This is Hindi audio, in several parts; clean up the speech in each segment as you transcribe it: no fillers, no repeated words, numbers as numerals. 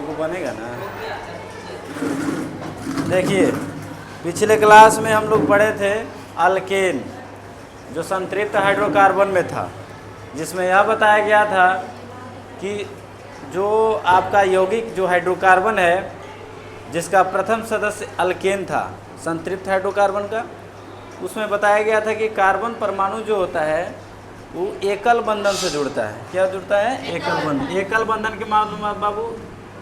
लोगों को बनेगा ना। देखिए पिछले क्लास में हम लोग पढ़े थे अल्केन, जो संतृप्त हाइड्रोकार्बन में था, जिसमें यह बताया गया था कि जो आपका यौगिक जो हाइड्रोकार्बन है, जिसका प्रथम सदस्य अल्केन था संतृप्त हाइड्रोकार्बन का, उसमें बताया गया था कि कार्बन परमाणु जो होता है वो एकल बंधन से जुड़ता है। क्या जुड़ता है? एकल बंधन। एकल बंधन के मालूम बाबू,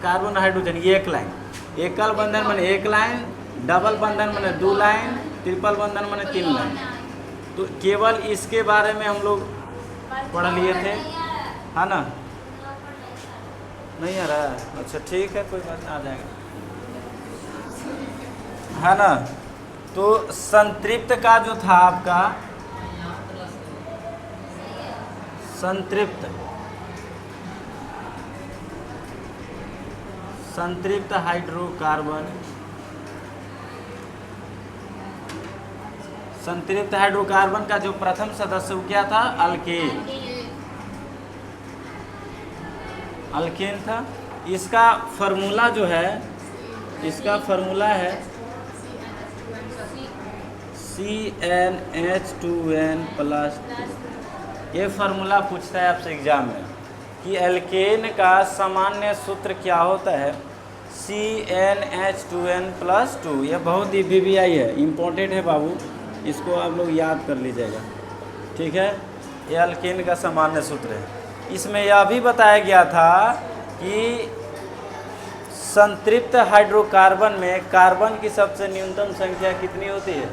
कार्बन हाइड्रोजन ये एक लाइन, एकल बंधन माने एक लाइन, डबल बंधन माने 2 लाइन, ट्रिपल बंधन माने 3 लाइन। तो केवल इसके बारे में हम लोग पढ़ लिए थे, है ना? नहीं आ रहा है? अच्छा ठीक है, कोई बात नहीं, आ जाएगा, है ना? तो संतृप्त का जो था आपका संतृप्त हाइड्रोकार्बन, संतृप्त हाइड्रोकार्बन का जो प्रथम सदस्य वो क्या था? अल्केन था। इसका फार्मूला जो है, इसका फार्मूला है CnH2n+2। ये फार्मूला पूछता है आपसे एग्जाम में कि एल्केन का सामान्य सूत्र क्या होता है? CnH2n+2। ये बहुत ही VVI है, इम्पोर्टेंट है बाबू, इसको आप लोग याद कर लीजिएगा, ठीक है? ये एल्केन का सामान्य सूत्र है। इसमें यह भी बताया गया था कि संतृप्त हाइड्रोकार्बन में कार्बन की सबसे न्यूनतम संख्या कितनी होती है?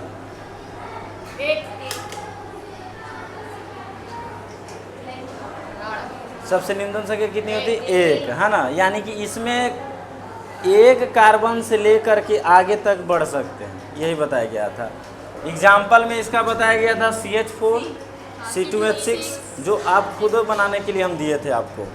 सबसे न्यूनतम संख्या कितनी होती है? 1, है ना? यानी कि इसमें एक कार्बन से लेकर के आगे तक बढ़ सकते हैं, यही बताया गया था। एग्जाम्पल में इसका बताया गया था CH4 C2H6, जो आप खुद बनाने के लिए हम दिए थे आपको,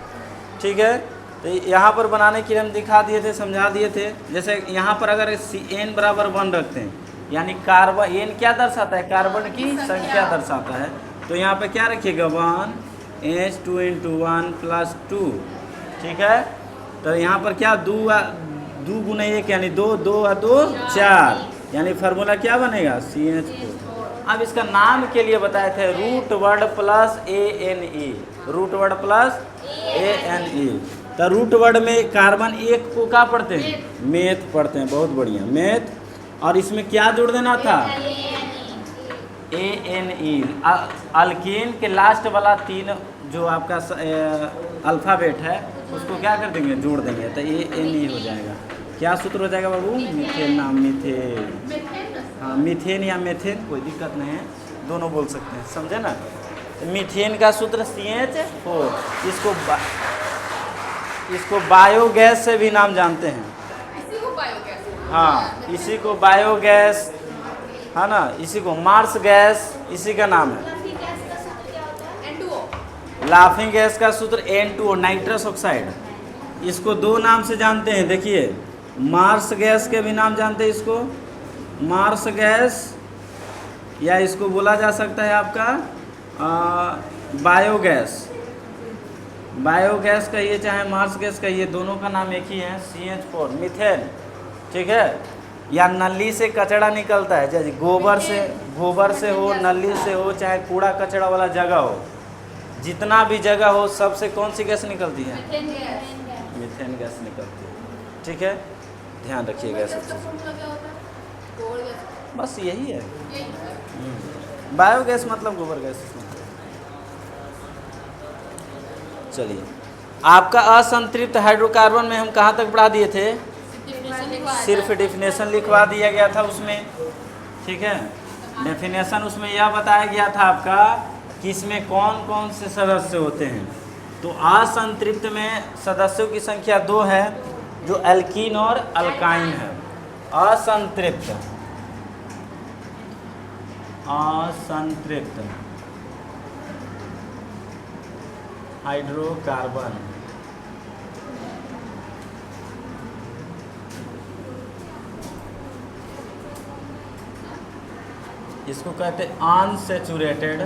ठीक है? तो यहाँ पर बनाने के लिए हम दिखा दिए थे, समझा दिए थे। जैसे यहाँ पर अगर n बराबर 1 रखते हैं, यानी कार्बन, n क्या दर्शाता है? कार्बन की संख्या दर्शाता है। तो यहाँ पे क्या रखिएगा? 1H2 × 1 + 2, ठीक है? तो यहाँ पर क्या 2 × 1 यानी 2, 2 और 2 4, यानी फार्मूला क्या बनेगा? CH4। अब इसका नाम के लिए बताए थे root word plus ANE, root word plus ANE। तो रूट वर्ड में कार्बन एक को क्या पढ़ते हैं? मेथ पढ़ते हैं, बहुत बढ़िया, मेथ। और इसमें क्या जोड़ देना था? ANE। अल्केन के लास्ट वाला 3 जो आपका अल्फ़ाबेट है उसको क्या कर देंगे? जोड़ देंगे, तो ANE हो जाएगा। क्या सूत्र हो जाएगा बाबू? मीथेन नाम, मीथेन। हाँ, मीथेन या मेथेन, कोई दिक्कत नहीं है, दोनों बोल सकते हैं, समझे ना? तो मीथेन का सूत्र CH4। इसको बायोगैस से भी नाम जानते हैं। इसी को बायोगैस, हाँ, इसी को बायोगैस, है ना? इसी को मार्स गैस, इसी का नाम है। लाफिंग गैस का सूत्र N2O, नाइट्रस ऑक्साइड। इसको 2 नाम से जानते हैं, देखिए, मार्स गैस के भी नाम जानते हैं, इसको मार्स गैस, या इसको बोला जा सकता है आपका बायोगैस। बायोगैस कहिए चाहे मार्स गैस कहिए, दोनों का नाम एक ही है, CH4, मीथेन, ठीक है? या नली से कचरा निकलता है, जैसे गोबर से हो, नली से हो, चाहे कूड़ा कचरा वाला जगह हो, जितना भी जगह हो, सबसे कौन सी गैस निकलती है? मीथेन गैस निकलती है, ठीक है? ध्यान रखिएगा सब चीज़, बस यही है। बायोगैस मतलब गोबर गैस। चलिए, आपका असंतृप्त हाइड्रोकार्बन में हम कहाँ तक पढ़ा दिए थे? सिर्फ डेफिनेशन लिखवा दिया गया था उसमें, ठीक है? डेफिनेशन उसमें यह बताया गया था आपका कि इसमें कौन कौन से सदस्य होते हैं। तो असंतृप्त में सदस्यों की संख्या 2 है, जो एल्कीन और अल्काइन है। असंतृप्त हाइड्रोकार्बन, इसको कहते हैं अनसैचुरेटेड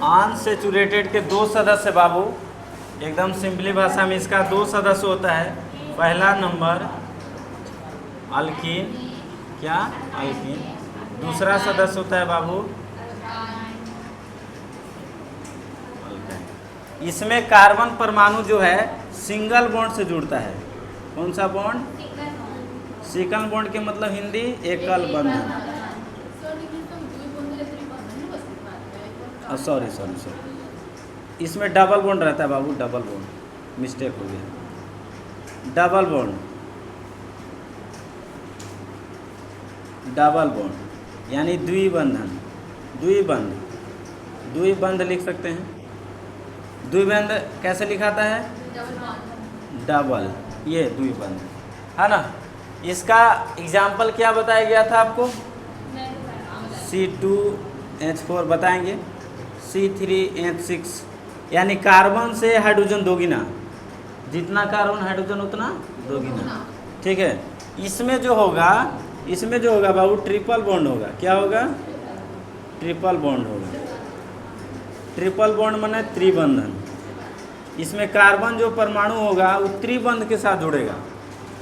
अनसैचुरेटेड के दो सदस्य बाबू, एकदम सिंपली भाषा में इसका दो सदस्य होता है। पहला नंबर अल्कीन, क्या अल्कीन, दूसरा सदस्य होता है बाबू अल्काइन। इसमें कार्बन परमाणु जो है सिंगल बॉन्ड से जुड़ता है। कौन सा बॉन्ड? सिंगल बॉन्ड के मतलब हिंदी एकल बंधन। सॉरी, इसमें डबल बॉन्ड रहता है बाबू, डबल बॉन्ड, मिस्टेक हो गया। डबल बॉन्ड यानी द्विबंधन, द्विबंध लिख सकते हैं। द्विबंध कैसे लिखाता है? डबल, ये द्विबंध है ना। इसका एग्जाम्पल क्या बताया गया था आपको? C2H4 बताएंगे, C3H6, यानी कार्बन से हाइड्रोजन दोगुना, जितना कार्बन हाइड्रोजन उतना दोगुना। ठीक है। इसमें जो होगा बाबू ट्रिपल बॉन्ड होगा। क्या होगा? ट्रिपल बॉन्ड होगा। ट्रिपल बॉन्ड माने त्रिबंधन। इसमें कार्बन जो परमाणु होगा वो त्रिबंध के साथ जुड़ेगा,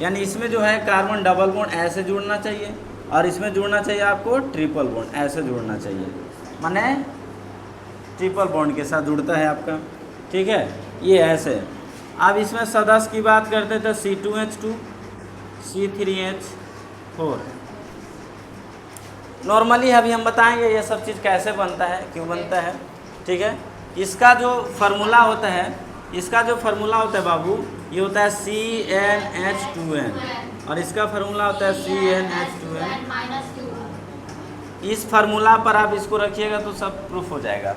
यानी इसमें जो है कार्बन डबल बॉन्ड ऐसे जुड़ना चाहिए और इसमें जुड़ना चाहिए आपको ट्रिपल बॉन्ड ऐसे जुड़ना चाहिए, माने ट्रिपल बॉन्ड के साथ जुड़ता है आपका। ठीक है, ये ऐसे। अब इसमें सदस्य की बात करते थे C2H2, C3H4। नॉर्मली अभी हम बताएंगे ये सब चीज़ कैसे बनता है, क्यों बनता है। ठीक है। इसका जो फार्मूला होता है बाबू, ये होता है CnH2n और इसका फार्मूला होता है CnH2n। इस फार्मूला पर आप इसको रखिएगा तो सब प्रूफ हो जाएगा।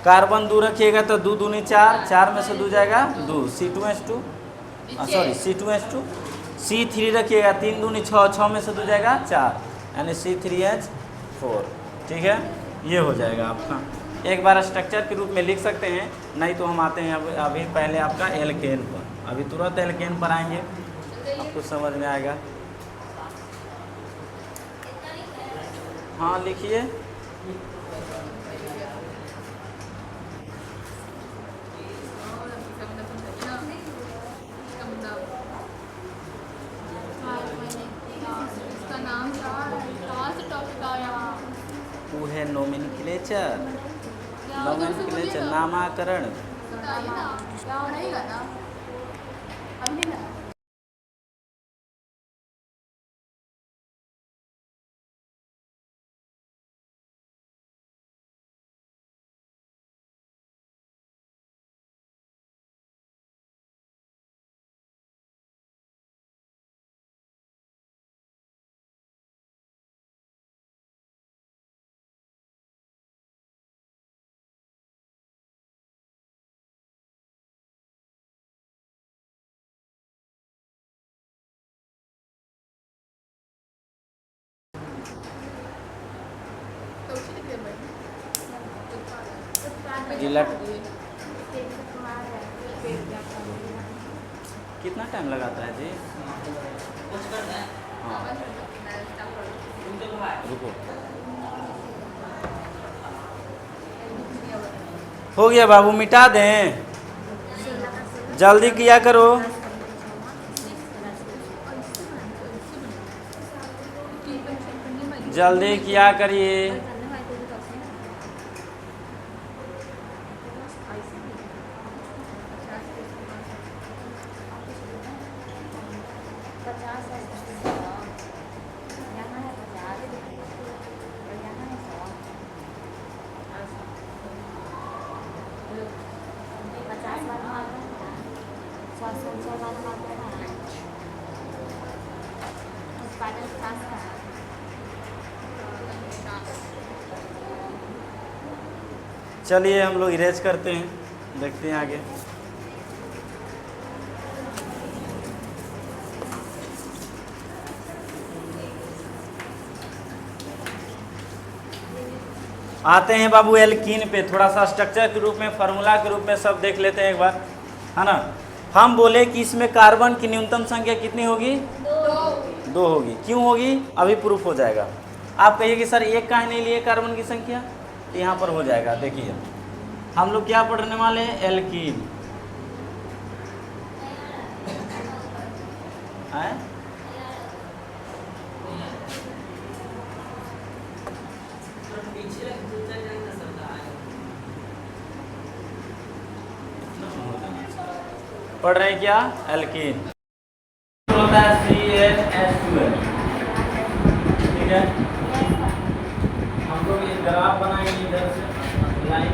कार्बन 2 रखिएगा तो 2 दूनी 4, 4 में से 2 जाएगा 2, C2H2, C2H2। C3 रखिएगा 3 दूनी 6, 6 में से 2 जाएगा 4, यानी C3H4। ठीक है, ये हो जाएगा आपका। एक बार स्ट्रक्चर के रूप में लिख सकते हैं, नहीं तो हम आते हैं अभी पहले आपका एल्केन पर। अभी तुरंत एल्केन पर आएंगे, आपको समझ में आएगा। हाँ लिखिए। वो है नोमेनक्लेचर, नामाकरण। कितना टाइम लगाता है जी? हाँ रुको, हो गया बाबू, मिटा दें, जल्दी किया करो। जल्दी किया करिए। चलिए हम लोग इरेज करते हैं, देखते हैं आगे। आते हैं बाबू एल्कीन पे, थोड़ा सा स्ट्रक्चर के रूप में, फार्मूला के रूप में सब देख लेते हैं एक बार, है ना। हम बोले कि इसमें कार्बन की न्यूनतम संख्या कितनी होगी? 2 होगी। क्यों होगी? अभी प्रूफ हो जाएगा। आप कहिए कि सर एक काहे नहीं लिए कार्बन की संख्या, तो यहाँ पर हो जाएगा। देखिए हम लोग क्या पढ़ने वाले हैं? एल्कीन। हैं? पढ़ रहे हैं क्या? एल्कीन होता है CnH2n। ठीक है, हम लोग एक ग्राफ बनाएंगे इधर से लाइन।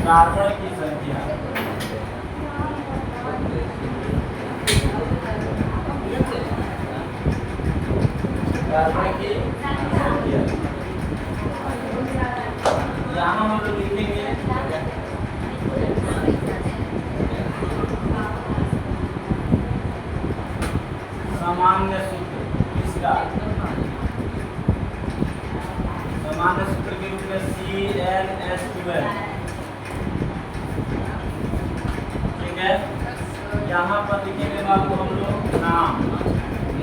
कार्बन की संख्या यहाँ हम लोग लिखेंगे सामान्य सूत्र। इसका सामान्य सूत्र के रूप में CnH2n। ठीक है, यहाँ पर लिखेंगे बाबू हम लोग नाम।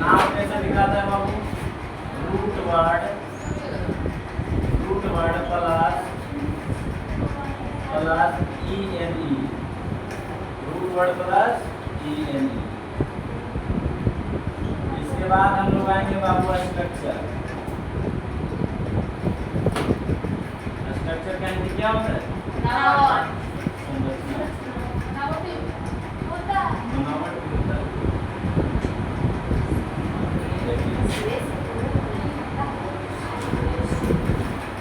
नाम कैसे लिखा था बाबू? Root word plus ENE, root word plus ENE। इसके बाद हम लोग आएंगे बाबू स्ट्रक्चर। स्ट्रक्चर का हिंदी क्या होता है?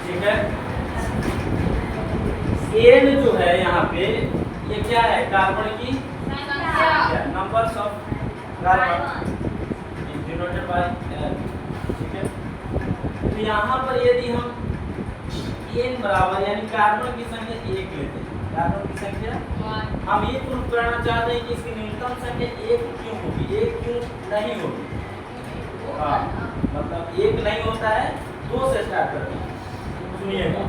ठीक है, एन जो है यहाँ पे ये क्या है? कार्बन की numbers of carbon denoted by N। ठीक है, तो यहाँ पर यदि हम n बराबर यानी कार्बन की संख्या 1 लेते हैं, कार्बन की संख्या हम ये प्रूव करना चाहते हैं कि इसकी न्यूनतम संख्या 1 क्यों होगी, 1 क्यों नहीं होगी। हाँ, मतलब 1 नहीं होता है, 2 से स्टार्ट करते हैं। सुनिएगा,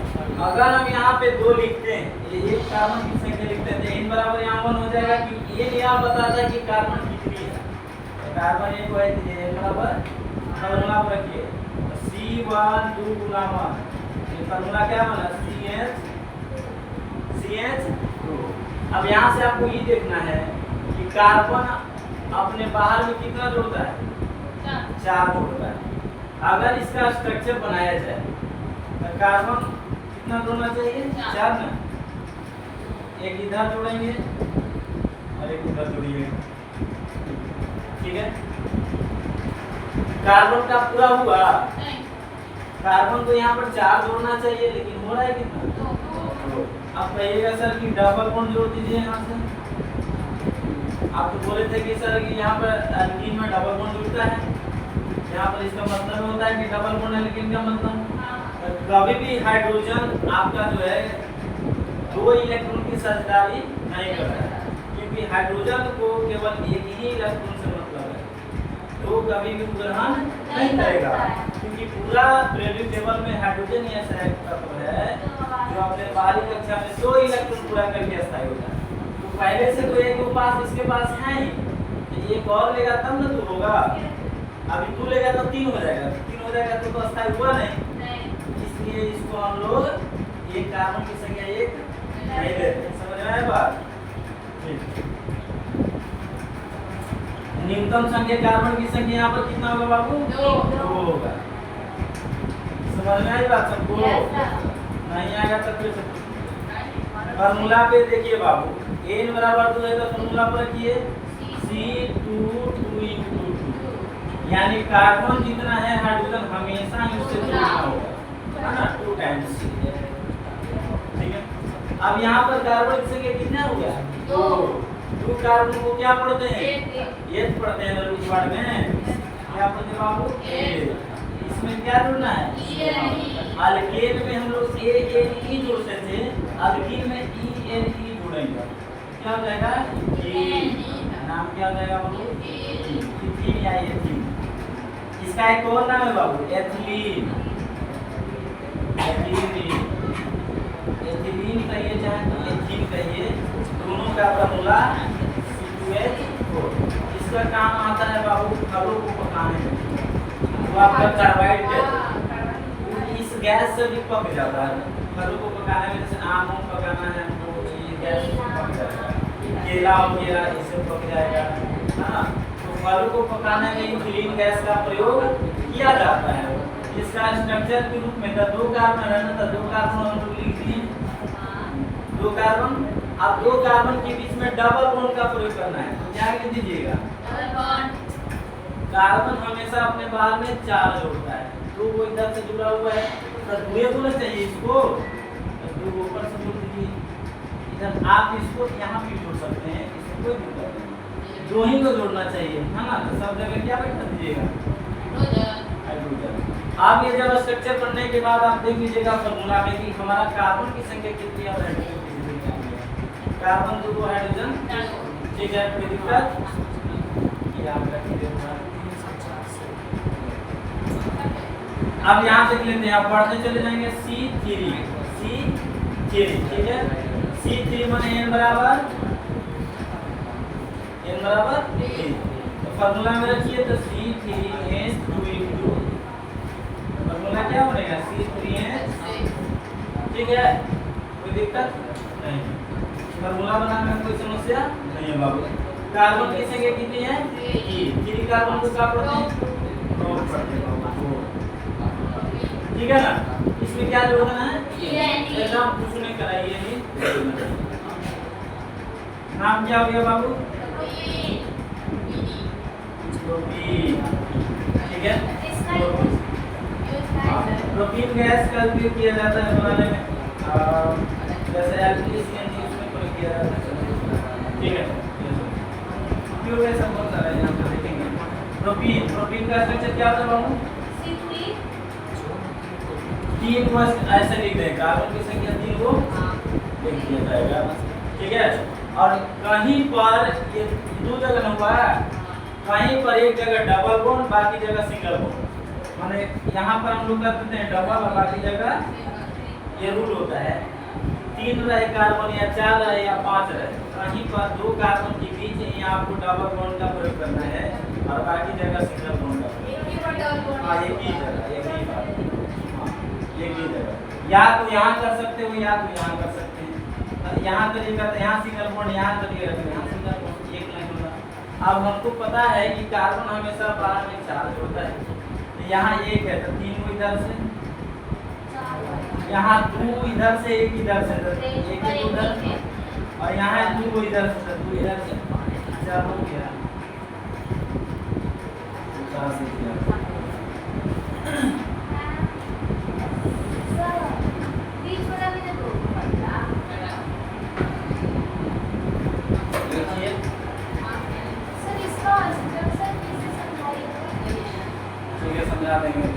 अगर हम यहाँ पे 2 लिखते हैं, ये एक कार्बन की संख्या लिखते हैं, तो n बराबर यहाँ 1 हो जाएगा कि ये यहाँ बताता है कि कार्बन कितनी है। तो कार्बन 1 है तो n बराबर फॉर्मूला पर रखिए C1 2 गुना 1। ये फॉर्मूला क्या बना? CH2। अब यहाँ से आपको ये देखना है कि कार्बन अपने बाहर में कितना जोड़ता है? 4 जोड़ता है। अगर इसका स्ट्रक्चर बनाया जाए तो कार्बन कितना जोड़ना चाहिए? 4 ना। एक इधर जोड़ेंगे और एक इधर जोड़िए। ठीक है, कार्बन का पूरा हुआ। कार्बन को यहाँ पर 4 जोड़ना चाहिए, लेकिन हो रहा है कितना? 2। अब कहिएगा सर कि डबल बॉन्ड जोड़ दीजिए यहाँ से। आप तो बोले थे कि सर कि यहाँ पर एल्कीन में डबल बॉन्ड जुड़ता है। यहाँ पर इसका मतलब होता है कि डबल बॉन्ड एल्कीन का मतलब कभी भी हाइड्रोजन आपका जो है 2 इलेक्ट्रॉन की साझेदारी नहीं करता है, क्योंकि हाइड्रोजन को केवल एक ही इलेक्ट्रॉन से मतलब है, तो कभी भी ग्रहण नहीं करेगा, क्योंकि पूरा पीरियोडिक टेबल में हाइड्रोजन ही ऐसा एक तत्व है जो अपने बाहरी कक्षा में 2 इलेक्ट्रॉन पूरा करके स्थायी होता है। तो पहले से तो एक पास इसके पास है ही, तो एक और लेगा तब ना 2 होगा। अभी 2 लेगा तो 3 हो जाएगा, 3 हो जाएगा तो स्थायी हुआ नहीं। इसलिए इसको हम लोग एक कार्बन की संख्या 1 नहीं लेते। समझ में आया बात? न्यूनतम संख्या कार्बन की संख्या यहाँ पर कितना होगा बाबू? 2 होगा। समझ में आई बात सबको? नहीं आएगा तो फिर फॉर्मूला पे देखिए बाबू, n बराबर 2 है तो फॉर्मूला पर रखिए C2 यानी कार्बन जितना है हाइड्रोजन हमेशा ही उससे जुड़ना होगा, है ना? 2 टाइम्स। ठीक है, अब यहाँ पर कार्बन की संख्या कितना हो गया? 2 कार्बन को क्या पढ़ते हैं? 1 पढ़ते हैं रूट वर्ड में। क्या पढ़ते बाबू? इसमें क्या जुड़ना है? अल्केन में हम लोग ANE जोड़ते थे, अल्कीन में ENE जोड़ेंगे। क्या हो जाएगा? नाम क्या हो जाएगा बाबू? इथीन या एथीन। इसका एक और नाम है बाबू, एथिलीन। एथिलीन कहिए चाहे तो एथीन कहिए, दोनों का फॉर्मूला C2H4। इसका काम आता है बाबू फलों को पकाने में, वो आपका कार्बाइड कहते हैं। इस गैस से भी पक जाता है। फलों को पकाने में जैसे आम पकाना है तो ये गैस से पक जाएगा, केला हो गया इससे पक जाएगा, है ना। तो फलों को पकाने में इथिलीन गैस का प्रयोग किया जाता है। इसका स्ट्रक्चर के रूप में था 2 कार्बन है ना, तो 2 कार्बन हम लोग लिख दिए, 2 कार्बन। अब 2 कार्बन के बीच में डबल बॉन्ड का प्रयोग करना है, तो क्या लिख दीजिएगा, डबल बॉन्ड। कार्बन हमेशा अपने बाहर में चार्ज होता है, तो वो इधर से जुड़ा हुआ है, तो दुए होना चाहिए इसको, तो दो ऊपर से जोड़ दीजिए इधर। आप इसको यहाँ भी जोड़ सकते हैं, इसमें कोई दिक्कत नहीं, दो ही को जोड़ना चाहिए, है ना। तो सब जगह क्या बैठा दीजिएगा, हाइड्रोजन। आप ये जब स्ट्रक्चर पढ़ने के बाद आप देख लीजिएगा फॉर्मूला में कि हमारा कार्बन की संख्या कितनी है और हाइड्रोजन की संख्या कितनी है। कार्बन 2 हाइड्रोजन, ठीक है, कोई दिक्कत याद रखिए। अब यहाँ देख लेते हैं, आप पढ़ते चले जाएंगे C3, ठीक है। C3 माने n बराबर 3, तो फॉर्मूला में रखिए तो C3H2 फॉर्मूला क्या बनेगा, C3H, ठीक है, कोई दिक्कत नहीं, फॉर्मूला बनाने में कोई समस्या नहीं है बाबू। कार्बन की संख्या कितनी है, 3 कार्बन को क्या पढ़ते हैं, 2 पढ़ते हैं, ठीक है ना। इसमें क्या जोड़ना है, एकदम कुछ नहीं कराइए, नहीं नाम क्या हो गया बाबू, ठीक है। प्रोपीन गैस का उपयोग किया जाता है बनाने में, जैसे एलपीजी सीएनजी उसमें प्रयोग किया जाता है, ठीक है। उपयोग ऐसा बहुत सारा है, यहाँ पर देखेंगे। प्रोपीन का स्ट्रक्चर क्या होता है बाबू, तीन को ऐसे लिख दें, कार्बन की संख्या 3 को लिख दिया जाएगा, ठीक है। और कहीं पर ये 2 जगह हुआ है, कहीं पर एक जगह डबल बॉन्ड बाकी जगह सिंगल बॉन्ड, माने यहाँ पर हम लोग कर देते हैं डबल और बाकी जगह ये रूल होता है 3 रहे कार्बन या 4 रहे या 5 रहे, कहीं पर 2 कार्बन के बीच यहाँ आपको डबल बॉन्ड का प्रयोग करना है और बाकी जगह सिंगल बॉन्ड का, हाँ एक ही जगह, एक ही जगह, या तो यहाँ कर सकते हो या तो यहाँ कर सकते हैं। यहाँ करिएगा तो यहाँ सिंगल बॉन्ड, यहाँ करिएगा तो यहाँ सिंगल बॉन्ड, एक लाइन होगा। अब हमको पता है कि कार्बन हमेशा बाहर में चार्ज होता है, तो यहाँ 1 है तो 3 को इधर से, यहाँ 2 इधर से, 1 इधर से, 1 उधर, और यहाँ 2 इधर से, 2 इधर से, 4 हो गया, 4 से किया। समझा देंगे।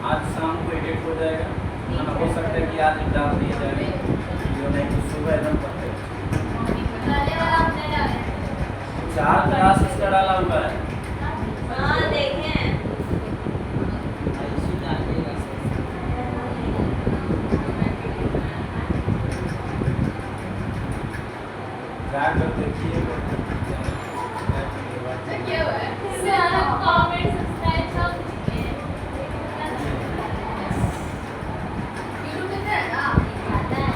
आज शाम को एडिट हो जाएगा, हो सकता है कि आज डाल दिया जाएगा, जो नहीं तो सुबह एकदम पढ़ते। 4 क्लास इसका डाला हुआ है, हाँ देखें। जाकर देखिए क्या हुआ है? कमेंट सब्सक्राइब सब यूट्यूब पे है ना, आता है।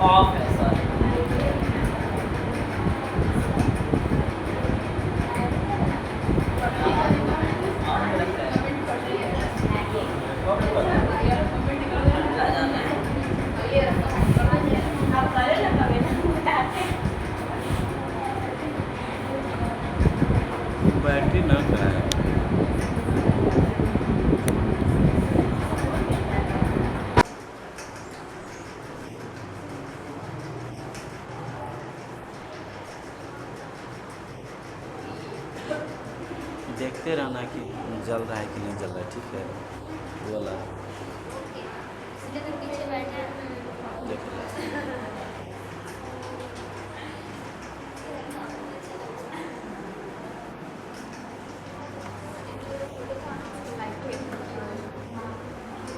ऑफ है सर, बैटरी न कराए। देखते रहना कि जल रहा है कि नहीं जल रहा है, ठीक है, वो वाला पीछे बैठे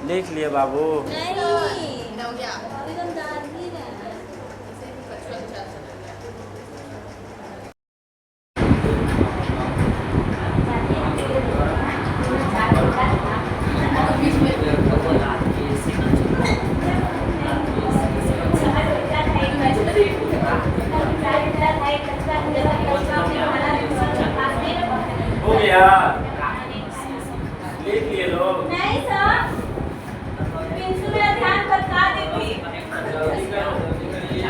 लिख लिए बाबू। हो गया, लिख लिए लोग। नहीं सर, प्रिंसिपल मेरा ध्यान भटका देती। जल्दी करो, जल्दी करिए।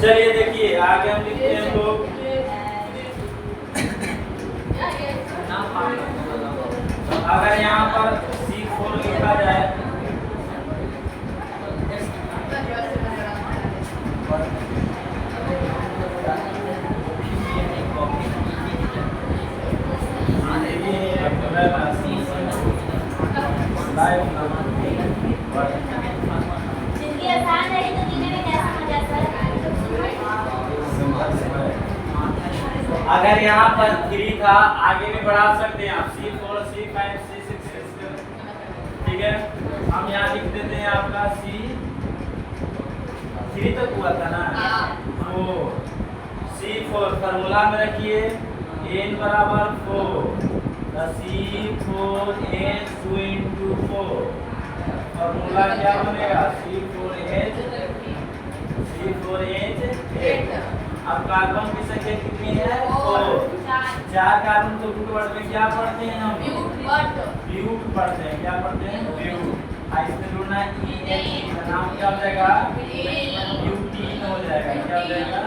चलिए देखिए आगे हम लिखते हैं लोग। अगर यहाँ पर C4 लिखा जाए जिंदगी आसान रही तो जीने में क्या समझ आता है? अगर यहाँ पर 3 था, आगे भी बढ़ा सकते हैं आप C4 C5 C6 C7, ठीक है। हम यहाँ लिख देते हैं आपका C3 तक हुआ था ना, 4 C4 फार्मूला में रखिए n बराबर 4 C4H2 × 4 फार्मूला क्या बनेगा C4H 8। अब कार्बन की संख्या कितनी है 4। 4 कार्बन को रूट वर्ड में क्या पढ़ते हैं हम ब्यूट पढ़ते हैं। क्या पढ़ते हैं ब्यूट। इसमें जोड़ना है EN का नाम क्या हो जाएगा ब्यूटीन हो जाएगा। क्या हो जाएगा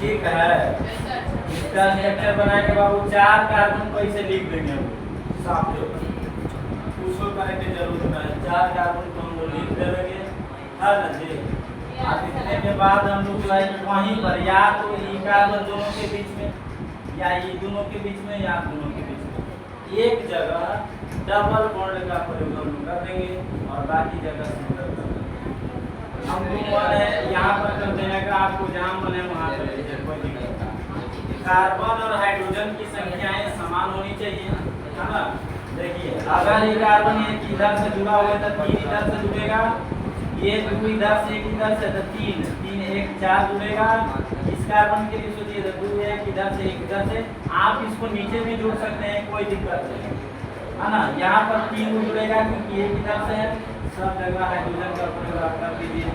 ठीक है। इसका स्ट्रक्चर बना के बाबू 4 कार्बन को ऐसे लिख देंगे साफ जो उसको करने की जरूरत नहीं। 4 कार्बन को हम लोग लिख देंगे है ना जी। अब लिखने के बाद हम लोग वहीं पर या तो ई कार्बन दोनों के बीच में या ये दोनों के बीच में या दोनों के बीच में एक जगह डबल बॉन्ड का प्रयोग हम लोग कर देंगे और बाकी जगह सिंगल कर देंगे। हम लोग यहाँ पर कर देने का आपको जहाँ मन है वहाँ पर लीजिए, कोई दिक्कत नहीं। कार्बन और हाइड्रोजन की संख्याएं समान होनी चाहिए, है ना। देखिए अगर ये कार्बन एक इधर से जुड़ा हुआ है तो 3 इधर से जुड़ेगा, ये 2 इधर से 1 इधर से तो 3 3 1 4 जुड़ेगा। इस कार्बन के लिए सोचिए तो 2 1 इधर से 1 इधर से। आप इसको नीचे भी जोड़ सकते हैं, कोई दिक्कत नहीं, है ना। यहाँ पर 3 जुड़ेगा क्योंकि 1 इधर से है। सब जगह हाइड्रोजन का प्रयोग आप कर दीजिए,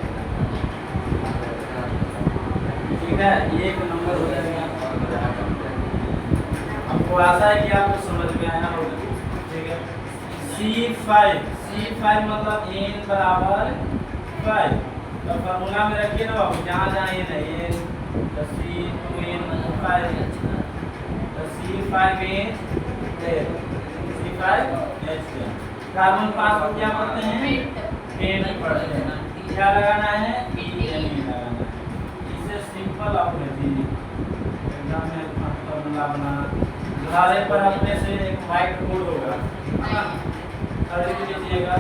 ठीक है। 1 नंबर हो जाएगा। हमको आशा है कि आपको समझ में आया होगा, ठीक है। C5 मतलब n बराबर 5। तो फार्मूला में रखिए ना बाबू, जहाँ जहाँ n है n तो C2n5 तो C5H10 C5H10। कार्बन 5 को क्या पढ़ते हैं पेंट पढ़ते हैं। क्या लगाना है EN लगाना है। इसे सिंपल आपने दी एग्जाम में फार्मूला बनाना। घरे पर अपने से एक व्हाइट बोर्ड होगा, लिख लीजिएगा।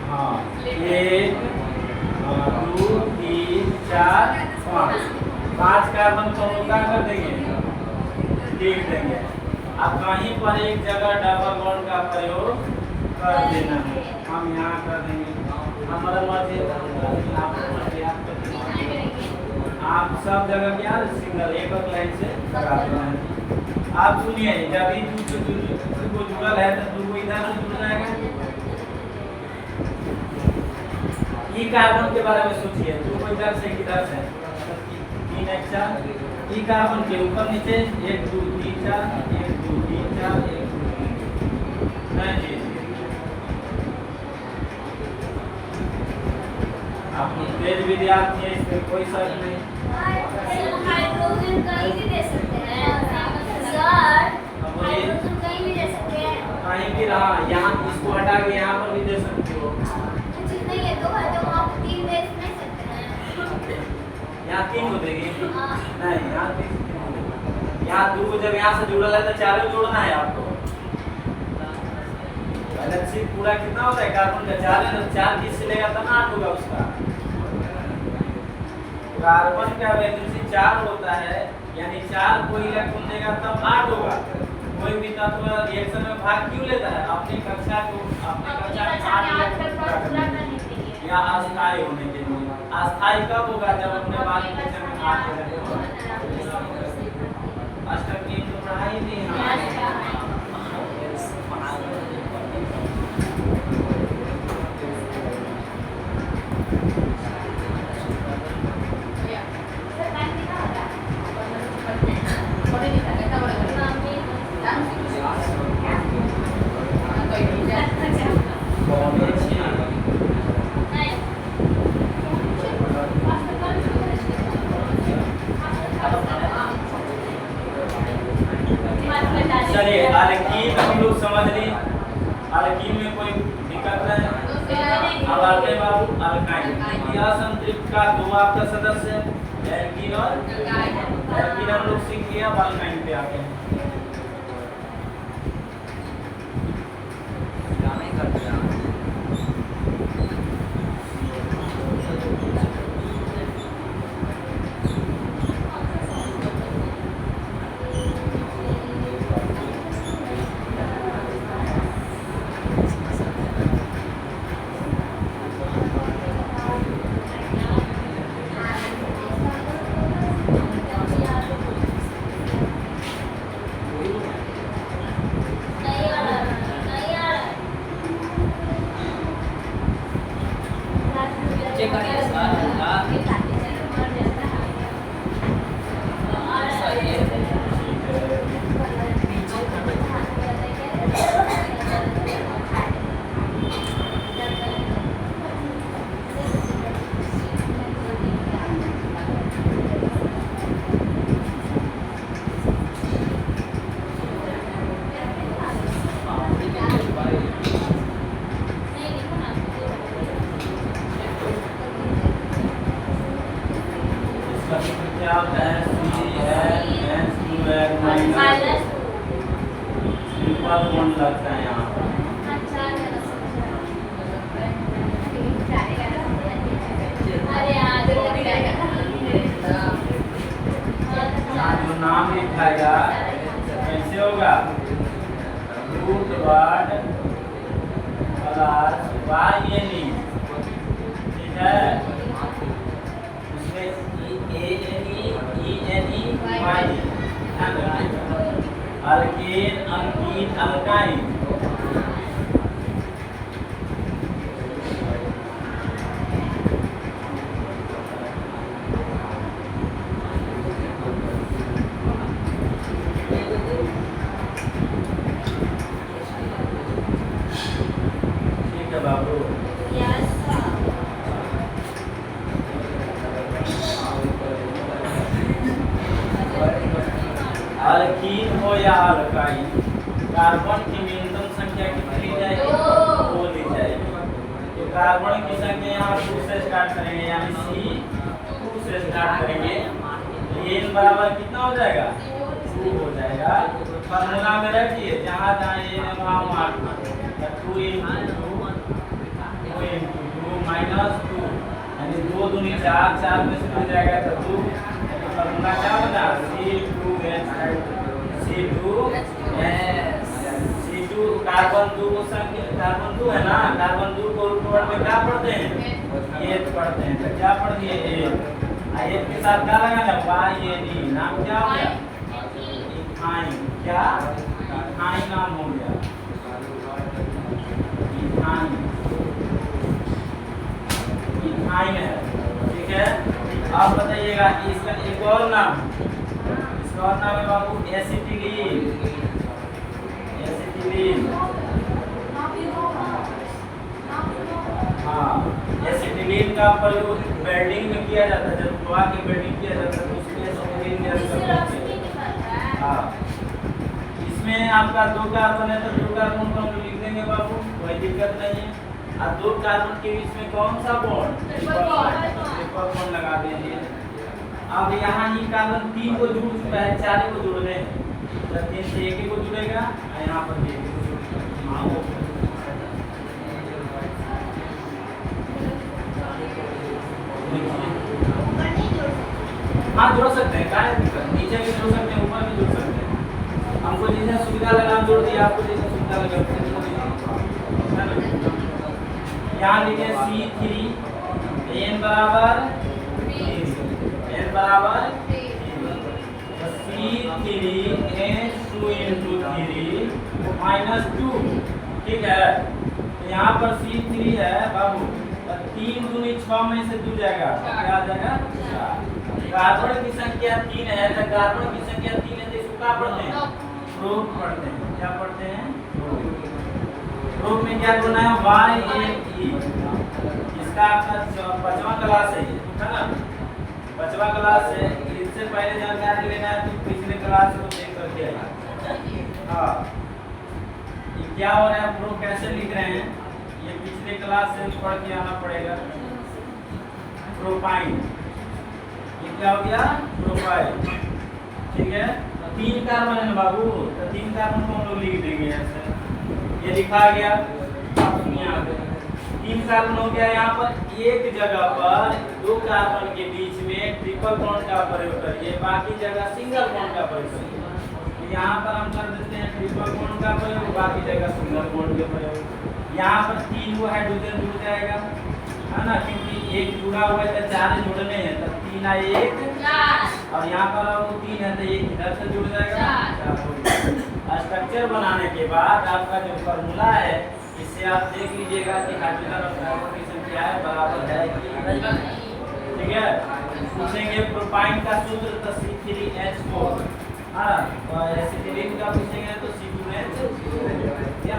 हाँ 1 2 3 4 5 कार्बन को हम क्या कर देंगे लिख देंगे। अब कहीं पर एक जगह डबल बॉन्ड का प्रयोग कर देना है, हम यहाँ कर देंगे। हमारा मर्जी आप सब जगह क्या सिंगल एक लाइन से लगा देना है। आप सुनिए जब ये दूर को जुड़ल है तो दूर को इधर से जुड़ जाएगा। ई कार्बन के बारे में सोचिए, दूर को इधर से किधर से 3 1 4। ई कार्बन के ऊपर नीचे 1 2 3 4 1 2 3 4 1 2 3 नहीं जी। आप याद किए, इस पर कोई शक नहीं। हाइड्रोजन कहीं भी दे सकते हैं सर, हाइड्रोजन कहीं भी दे सकते हैं। कहीं भी रहा, यहाँ इसको हटा के यहाँ पर भी दे सकते हो। उचित नहीं है, दो है तो आप 3 दे नहीं सकते हैं। यहाँ 3 हो देगी हाँ। नहीं, यहाँ 3 यहाँ 2 जब यहाँ से जुड़ा है तो 4 जोड़ना है आपको। एलएचसी पूरा कितना होता है कार्बन का 4 है, तो 4 किससे लेगा तब 8 होगा उसका। कार्बन का वैलेंसी 4 होता है, यानी 4 कोई इलेक्ट्रॉन देगा तब 8 होगा। कोई भी तत्व रिएक्शन में भाग क्यों लेता है? अपनी कक्षा को अपनी कक्षा में 8 इलेक्ट्रॉन पूरा करने के लिए या अस्थायी होने के लिए। अस्थायी कब होगा? जब अपने बाद में 8 इलेक्ट्रॉन। अष्टक की तो पढ़ाई नहीं है। चलिए अल्कीन हम लोग समझ ली, अल्कीन में कोई दिक्कत नहीं। अब आते हैं बाबू अल्काइन। यह संतृप्त का 2 आपका सदस्य है, एल्कीन और एल्कीन हम लोग सीख लिया। अब अल्काइन पे आते हैं। क्या होता है? माइनस सिंपल बॉन्ड लगता है यहाँ पर। जो नाम लिखाएगा कैसे होगा? रूट वर्ड प्लस YNE, ठीक है। उसमें ANE ENE YNE, alkane alkene alkyne. ठीक है बाबू। अल्कीन हो या अल्काइन, कार्बन की न्यूनतम संख्या कितनी ली जाएगी? 2 ली जाएगी। तो कार्बन की संख्या यहाँ 2 से स्टार्ट करेंगे, यानी C2 से स्टार्ट करेंगे। N बराबर कितना हो जाएगा? 2 हो जाएगा। फॉर्मूला में रखिए, जहाँ जहाँ N वहाँ वहाँ 2 into 2 माइनस 2, यानी 2 दूनी 4, 4 में से मिल जाएगा तो 2। फॉर्मूला क्या बना? C2 कार्बन 2 संख्या, कार्बन 2 है ना, कार्बन 2 को रूट वर्ड में क्या पढ़ते हैं? ये पढ़ते हैं। तो क्या पढ़ दिए? एक के साथ क्या लगाना? YNE, नाम क्या हो गया? इथाइन। क्या? इथाइन नाम हो गया, इथाइन। इथाइन है, ठीक है। अब बताइएगा इसका एक और नाम, इसका और नाम है बाबू एसिटिलीन। एसिटिलीन, हाँ, एसिटिलीन का प्रयोग वेल्डिंग में किया जाता है, जब लोहा की वेल्डिंग किया जाता है तो उसमें सॉल्वेंट गैस इससे का रोशनी निकलता है। हाँ, इसमें आपका 2 कार्बन है तो 2 कार्बन को हम लोग लिख देंगे बाबू, कोई दिक्कत नहीं है। और 2 कार्बन के बीच में कौन सा बॉन्ड? ट्रिपल बॉन्ड लगा दीजिए। अब यहाँ ये कार्बन 3 को जुड़ चुका है, 4 को जुड़ रहे हैं, तो 3 से 1 को जुड़ेगा और यहाँ पर भी 1 को जुड़ेगा। हाँ, वो ऊपर नहीं जोड़ सकते। हाँ जोड़ सकते हैं, क्या है दिक्कत? नीचे भी जोड़ सकते हैं, ऊपर भी जोड़ सकते हैं। हमको जैसे सुविधा लगा हम जोड़ दिया, आपको जैसे सुविधा लगा वैसे जोड़ दीजिए। यहाँ लिखे C3 n बराबर 3, n बराबर C3H2 into 3 minus 2, ठीक है। तो यहाँ पर C3 है बाबू, 3 दूनी 6 में से 2 जाएगा, क्या आ जाएगा? 4। कार्बन की संख्या 3 है, तो कार्बन की संख्या 3 है तो इसको क्या पढ़ते हैं? प्रूफ पढ़ते हैं। क्या पढ़ते हैं? प्रूफ में क्या करना है? YAE, इसका आपका 5वां क्लास है ये, है ना? 5वां क्लास है, इससे पहले जानकारी लेना है तो पिछले क्लास को देख करके आइए। हाँ, ये क्या हो रहा है, प्रूफ कैसे लिख रहे हैं, ये पिछले क्लास से पढ़ के आना पड़ेगा। प्रोपाइन, ये क्या हो गया? प्रोपाइन, ठीक है। 3 कार्बन है बाबू, तो 3 कार्बन को हम लोग लिख देंगे ऐसे, ये लिखा गया। अब सुनिए आगे, 3 कार्बन हो गया। यहाँ पर एक जगह पर 2 कार्बन के बीच में ट्रिपल बॉन्ड का प्रयोग करिए, बाकी जगह सिंगल बॉन्ड का प्रयोग करिए। तो यहाँ पर हम कर देते हैं ट्रिपल बॉन्ड का प्रयोग, बाकी जगह सिंगल बॉन्ड का प्रयोग। यहाँ पर 3 वो हाइड्रोजन जुड़ जाएगा, है ना, क्योंकि एक जुड़ा हुआ है तो 4 जुड़ने हैं, तो 3 आ 1 4, और यहाँ पर वो 3 है तो 1 इधर से जुड़ जाएगा 4। स्ट्रक्चर बनाने के बाद आपका जो फॉर्मूला है, इससे आप देख लीजिएगा कि हाइड्रोजन और कार्बन की संख्या है बराबर है कि नहीं, ठीक है। पूछेंगे प्रोपाइन का सूत्र तो C3H4, हाँ, और एसिटिलीन का पूछेंगे तो C2H, क्या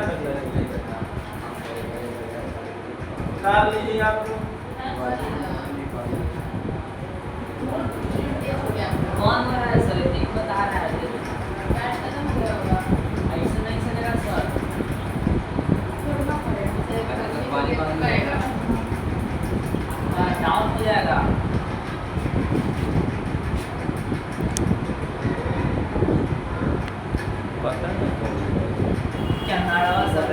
कर लीजिए आपको। कौन हो रहा है सर? ये बता रहा है, ऐसे नहीं चलेगा सर। डाउन हो जाएगा। क्या नारा सर?